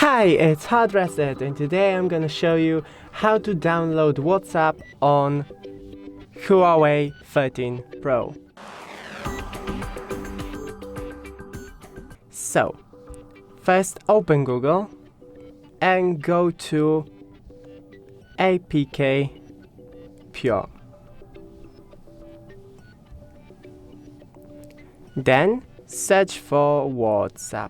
Hi, it's HardReset, and today I'm gonna show you how to download WhatsApp on Huawei 13 Pro. So, first open Google and go to APK Pure. Then search for WhatsApp.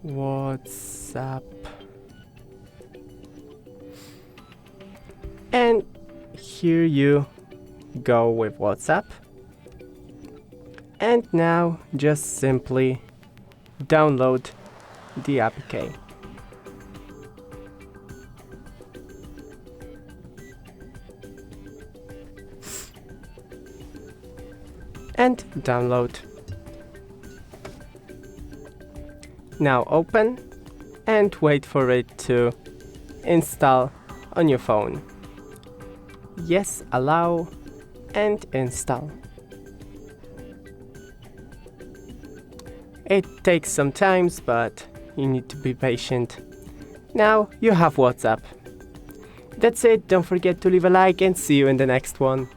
WhatsApp, and here you go with WhatsApp, and now just simply download the APK. And download. Now open and wait for it to install on your phone. Yes, allow and install. It takes some time, but you need to be patient. Now you have WhatsApp. That's it, don't forget to leave a like and see you in the next one.